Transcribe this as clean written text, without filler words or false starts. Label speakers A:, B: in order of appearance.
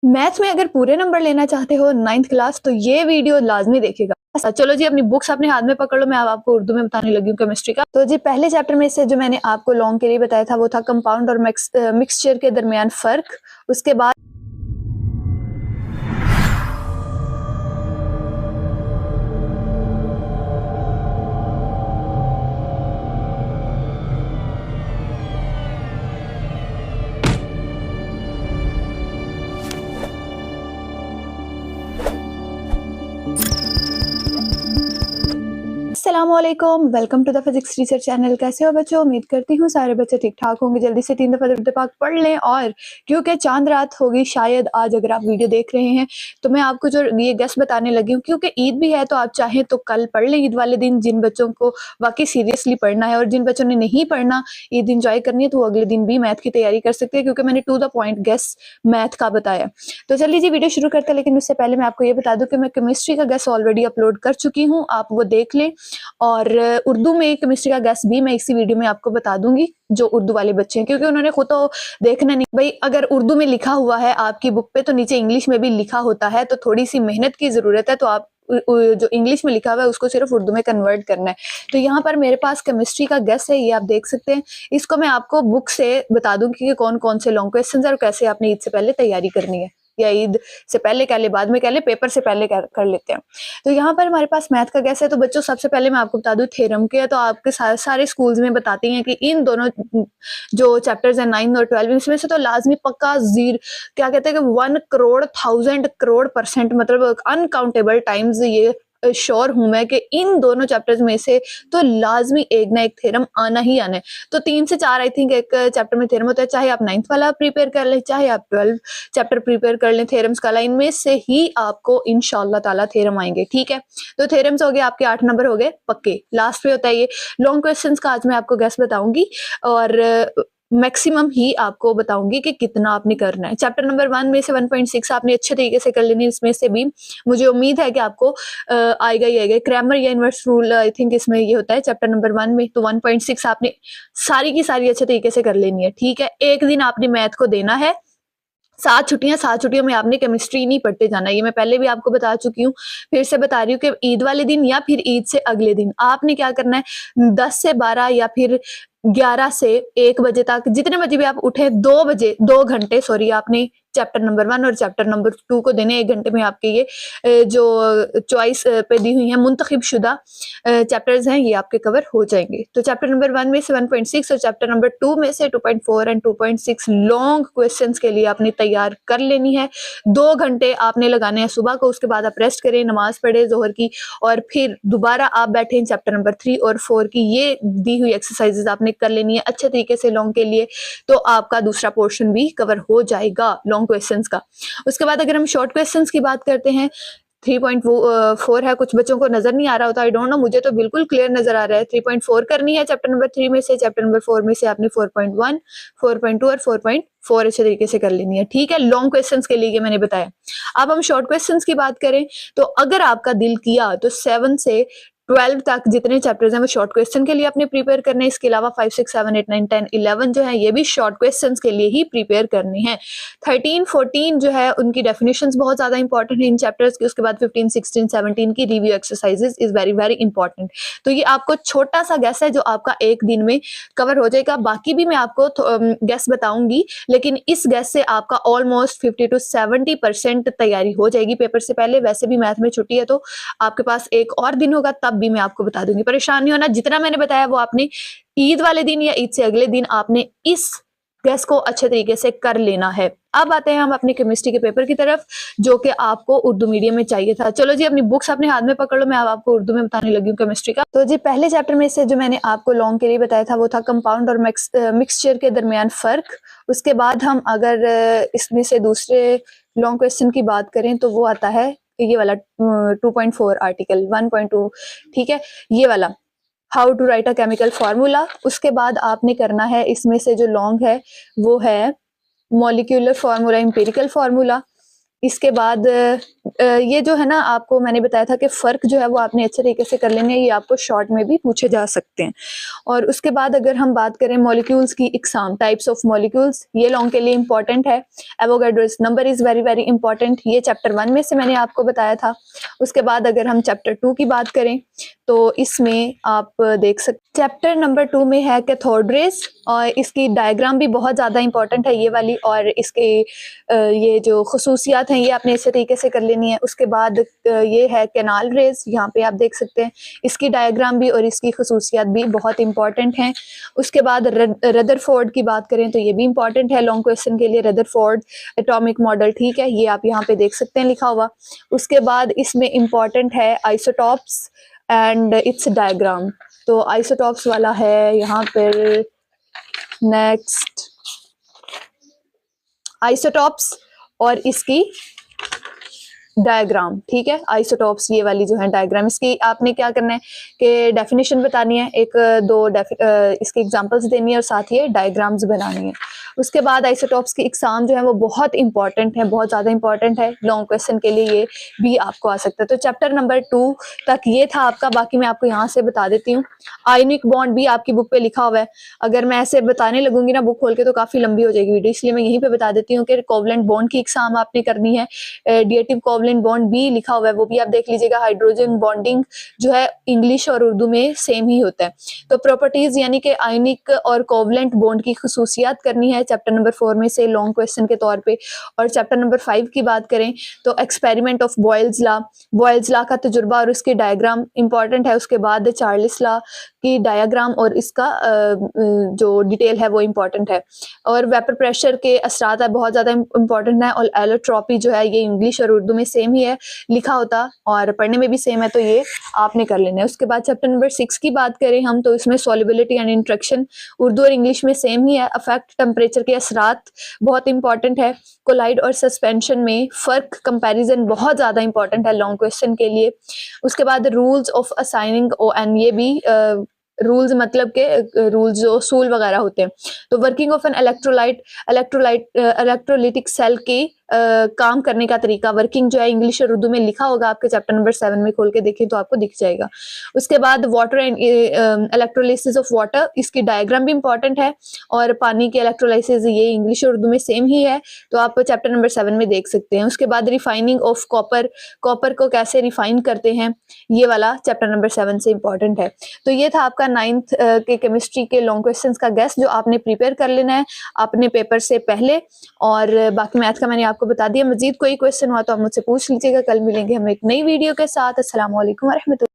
A: Maths में अगर पूरे नंबर लेना चाहते हो 9th क्लास तो ये वीडियो लाजमी देखेगा। अच्छा चलो जी, अपनी बुक्स अपने हाथ में पकड़ लो। मैं अब आपको उर्दू में बताने लगी हूँ केमिस्ट्री का। तो जी पहले चैप्टर में से जो मैंने आपको लॉन्ग के लिए बताया था वो था कंपाउंड और मिक्सचर के दरमियान फर्क। उसके बाद अस्सलामुअलैकुम, welcome to the physics teacher channel. कैसे हो बच्चों? उम्मीद करती हूँ सारे बच्चे ठीक ठाक होंगे। जल्दी से 3 दफ़ा दुरूद पाक पढ़ लें, और क्योंकि चांद रात होगी शायद आज अगर आप वीडियो देख रहे हैं तो मैं आपको जो ये गेस बताने लगी हूँ, क्योंकि ईद भी है तो आप चाहें तो कल पढ़ लें ईद वाले दिन। जिन बच्चों को वाकई सीरियसली पढ़ना है और जिन बच्चों ने नहीं पढ़ना, ईद इंजॉय करनी है, तो वो अगले दिन भी मैथ की तैयारी कर सकते हैं, क्योंकि मैंने to the point guess math का बताया। तो चलिए जी वीडियो शुरू करते हैं, लेकिन उससे पहले मैं आपको ये बता दूं कि मैं केमिस्ट्री का गेस ऑलरेडी अपलोड कर चुकी हूँ, आप वो देख लें। और उर्दू में केमिस्ट्री का गेस भी मैं इसी वीडियो में आपको बता दूंगी, जो उर्दू वाले बच्चे हैं, क्योंकि उन्होंने खुद तो देखना नहीं भाई। अगर उर्दू में लिखा हुआ है आपकी बुक पे तो नीचे इंग्लिश में भी लिखा होता है, तो थोड़ी सी मेहनत की जरूरत है। तो आप जो इंग्लिश में लिखा हुआ है उसको सिर्फ उर्दू में कन्वर्ट करना है। तो यहाँ पर मेरे पास केमिस्ट्री का गेस है, ये आप देख सकते हैं। इसको मैं आपको बुक से बता दूंगी कि कौन कौन से लॉन्ग क्वेश्चन है और कैसे आपने ईद से पहले तैयारी करनी है, या ईद से पहले कह ले, बाद में कह ले, पेपर से पहले कर लेते हैं। तो यहाँ पर हमारे पास मैथ का गैस है। तो बच्चों सबसे पहले मैं आपको बता दूं थ्योरम के, तो आपके सारे स्कूल्स में बताती हैं कि इन दोनों जो चैप्टर्स हैं 9 और 12, इसमें से तो लाजमी पक्का जीरो क्या कहते हैं कि 1 करोड़ 1000 करोड़ % मतलब अनकाउंटेबल टाइम्स ये श्योर हूं मैं कि इन दोनों चैप्टर्स में से तो लाजमी एक ना एक थ्योरम आना ही आना है। तो 3 से 4 आई थिंक एक चैप्टर में थ्योरम होता है, चाहे आप 9th वाला प्रिपेयर कर लें, चाहे आप 12 चैप्टर प्रिपेयर कर लें थ्योरम्स का, इनमें से ही आपको इंशाल्लाह ताला थ्योरम आएंगे। ठीक है, तो थ्योरम्स हो गए आपके 8 नंबर हो गए पक्के। लास्ट पे होता है ये लॉन्ग क्वेश्चंस का। आज मैं आपको गेस बताऊंगी और मैक्सिमम ही आपको बताऊंगी कि कितना आपने करना है। चैप्टर नंबर 1 में से 1.6 आपने अच्छे तरीके से कर लेनी है। इसमें से भी मुझे उम्मीद है कि आपको आएगा ही आएगा। ग्रामर या इनवर्स रूल आई थिंक इसमें ये होता है चैप्टर नंबर 1 में। तो 1.6 आपने सारी की सारी अच्छे तरीके से कर लेनी है। ठीक है, एक दिन आपने मैथ को देना है। 7 छुट्टियों में आपने केमिस्ट्री नहीं पढ़ते जाना। ये मैं पहले भी आपको बता चुकी हूँ, फिर से बता रही हूँ कि ईद वाले दिन या फिर ईद से अगले दिन आपने क्या करना है, 10 से 12 या फिर 11 से 1 बजे तक, जितने बजे भी आप उठे, 2 घंटे सॉरी, आपने चैप्टर नंबर 1 और चैप्टर नंबर 2 को देने। 1 घंटे में आपके ये जो चॉइस पे दी हुई है मुंतखब शुदा चैप्टर्स हैं, ये आपके कवर हो जाएंगे। तो चैप्टर नंबर 1 में से 1.6 और चैप्टर नंबर 2 में से 2.4 एंड 2.6 लॉन्ग क्वेश्चंस के लिए आपने तैयार कर लेनी है। 2 घंटे आपने लगाने हैं सुबह को, उसके बाद आप रेस्ट करें, नमाज पढ़े जोहर की, और फिर दोबारा आप बैठे चैप्टर नंबर 3 और 4 की ये दी हुई एक्सरसाइजेज आपने कर लेनी है अच्छे तरीके से लॉन्ग के लिए। तो आपका दूसरा पोर्शन भी कवर हो जाएगा लॉन्ग क्वेश्चंस का। उसके बाद अगर हम शॉर्ट क्वेश्चंस की बात करते हैं, 3.4 है। कुछ बच्चों को नजर नहीं आ रहा होता, आई डोंट नो, मुझे तो बिल्कुल क्लियर नजर आ रहा है। 3.4 करनी है चैप्टर नंबर 3 में से। चैप्टर नंबर 4 में से आपने 4.1, 4.2 और 4.4 अच्छे तरीके से कर लेनी है। ठीक है, लॉन्ग क्वेश्चंस के लिए ये मैंने बताया। अब हम शॉर्ट क्वेश्चंस की बात करें तो अगर आपका दिल किया तो 7 से 12 तक जितने चैप्टर्स हैं वो शॉर्ट क्वेश्चन के लिए आपने प्रिपेयर करने। इसके अलावा 5, 6, 7, 8, 9, 10, 11 जो है ये भी शॉर्ट क्वेश्चंस के लिए ही प्रिपेयर करने हैं। 13, 14 जो है उनकी डेफिनेशंस बहुत ज्यादा इंपॉर्टेंट है इन चैप्टर्स की। उसके बाद 15, 16, 17 की review exercises is very very important. तो ये आपको छोटा सा गैस है जो आपका एक दिन में कवर हो जाएगा। बाकी भी मैं आपको गैस बताऊंगी, लेकिन इस गैस से आपका ऑलमोस्ट 50 to 70% तैयारी हो जाएगी पेपर से पहले। वैसे भी मैथ में छुट्टी है तो आपके पास एक और दिन होगा, तब भी मैं आपको बता दूंगी, परेशान नहीं होना। जितना मैंने बताया वो आपने ईद वाले दिन या ईद से अगले दिन आपने इस गैस को अच्छे तरीके से कर लेना है। अब आते हैं हम अपने केमिस्ट्री के पेपर की तरफ, जो कि आपको उर्दू मीडियम में चाहिए था। चलो जी, अपनी बुक्स अपने हाथ में पकड़ लो। मैं अब आपको उर्दू में बताने लगी हूँ केमिस्ट्री का। तो जी पहले चैप्टर में से जो मैंने आपको लॉन्ग के लिए बताया था वो था कंपाउंड और मिक्सचर के दरमियान फर्क। उसके बाद हम अगर इसमें से दूसरे लॉन्ग क्वेश्चन की बात करें तो वो आता है ये वाला 2.4 आर्टिकल 1.2। ठीक है, ये वाला how to write a chemical formula. उसके बाद आपने करना है इसमें से जो लॉन्ग है वो है मॉलिक्यूलर फार्मूला, एम्पिरिकल फार्मूला। इसके बाद ये जो है ना, आपको मैंने बताया था कि फ़र्क जो है वो आपने अच्छे तरीके से कर लेने हैं, ये आपको शॉर्ट में भी पूछे जा सकते हैं। और उसके बाद अगर हम बात करें मॉलिक्यूल्स की इकसाम, टाइप्स ऑफ मॉलिक्यूल्स, ये लॉन्ग के लिए इंपॉर्टेंट है। Avogadro's number is very very important, ये चैप्टर 1 में से मैंने आपको बताया था। उसके बाद अगर हम चैप्टर 2 की बात करें तो इसमें आप देख सकते, चैप्टर नंबर 2 में है कैथोड रेज़, और इसकी डायग्राम भी बहुत ज़्यादा इंपॉर्टेंट है ये वाली, और इसके ये जो खसूसियात हैं ये आपने इसी तरीके से कर लेनी है। उसके बाद ये है कैनाल रेज़, यहाँ पे आप देख सकते हैं, इसकी डायग्राम भी और इसकी खसूसियात भी बहुत इंपॉर्टेंट हैं। उसके बाद रदरफोर्ड की बात करें तो ये भी इंपॉर्टेंट है लॉन्ग क्वेश्चन के लिए, रदरफोर्ड एटॉमिक मॉडल, ठीक है, ये आप यहाँ पे देख सकते हैं लिखा हुआ। उसके बाद इसमें इंपॉर्टेंट है आइसोटॉप्स एंड इट्स डायग्राम, तो आइसोटॉप्स वाला है यहाँ पर। नेक्स्ट आइसोटॉप्स और इसकी डायग्राम, ठीक है, आइसोटॉप्स ये वाली जो है डायग्राम, इसकी आपने क्या करना है कि डेफिनेशन बतानी है, एक दो इसके एग्जांपल्स देनी है और साथ ही डायग्राम्स बनानी है। उसके बाद आइसोटॉप्स की एग्जाम जो है वो बहुत इंपॉर्टेंट है, बहुत ज़्यादा इंपॉर्टेंट है लॉन्ग क्वेश्चन के लिए, ये भी आपको आ सकता है। तो चैप्टर नंबर 2 तक ये था आपका, बाकी मैं आपको यहाँ से बता देती हूँ। आयनिक बॉन्ड भी आपकी बुक पे लिखा हुआ है, अगर मैं ऐसे बताने लगूंगी ना बुक खोल के तो काफ़ी लंबी हो जाएगी वीडियो, इसलिए मैं यहीं पे बता देती हूँ कि कोवलेंट बॉन्ड की एग्जाम आपने करनी है। डिएटिव कोवलेंट बॉन्ड भी लिखा हुआ है, वो भी आप देख लीजिएगा। हाइड्रोजन बॉन्डिंग जो है इंग्लिश और उर्दू में सेम ही होता है। तो प्रॉपर्टीज यानी कि आयनिक और कोवलेंट बॉन्ड की खसूसियात करनी है चैप्टर नंबर 4 में से लॉन्ग क्वेश्चन के तौर पे। और चैप्टर नंबर 5 की बात करें तो एक्सपेरिमेंट ऑफ बॉयल्स लॉ का तजुर्बा और उसकी डायग्राम इंपॉर्टेंट है। उसके बाद चार्ल्स लॉ की डायग्राम और इसका जो डिटेल है वो इम्पॉर्टेंट है। और वेपर प्रेशर के असरात है बहुत ज़्यादा इंपॉर्टेंट है। और एलोट्रॉपी जो है ये इंग्लिश और उर्दू में सेम ही है लिखा होता, और पढ़ने में भी सेम है, तो ये आपने कर लेना है। उसके बाद चैप्टर नंबर 6 की बात करें हम तो इसमें सॉल्युबिलिटी एंड इंट्रैक्शन उर्दू और इंग्लिश में सेम ही है। अफेक्ट टेम्परेचर के असरात बहुत इंपॉर्टेंट है। कोलाइड और सस्पेंशन में फ़र्क कंपैरिजन बहुत ज़्यादा इंपॉर्टेंट है लॉन्ग क्वेश्चन के लिए। उसके बाद रूल्स ऑफ असाइनिंग ON, ये भी रूल्स मतलब के रूल्स जो असूल वगैरह होते हैं। तो working of an electrolytic cell की काम करने का तरीका, वर्किंग जो है इंग्लिश और उर्दू में लिखा होगा आपके चैप्टर नंबर 7 में, खोल के देखें तो आपको दिख जाएगा। उसके बाद water and electrolysis of water, इसकी डायग्राम भी इंपॉर्टेंट है। और पानी के इलेक्ट्रोलाइसिस ये इंग्लिश और उर्दू में सेम ही है, तो आप चैप्टर नंबर 7 में देख सकते हैं। उसके बाद रिफाइनिंग ऑफ कॉपर को कैसे रिफाइन करते हैं, ये वाला चैप्टर नंबर 7 से इंपॉर्टेंट है। तो ये था आपका 9th के केमिस्ट्री के लॉन्ग क्वेश्चंस का गेस्ट, जो आपने प्रिपेयर कर लेना है अपने पेपर से पहले। और बाकी मैथ का मैंने आपको बता दिया। मजीद कोई क्वेश्चन हुआ तो आप मुझसे पूछ लीजिएगा। कल मिलेंगे हम एक नई वीडियो के साथ। अस्सलाम वालेकुम व रहमतुल्लाह।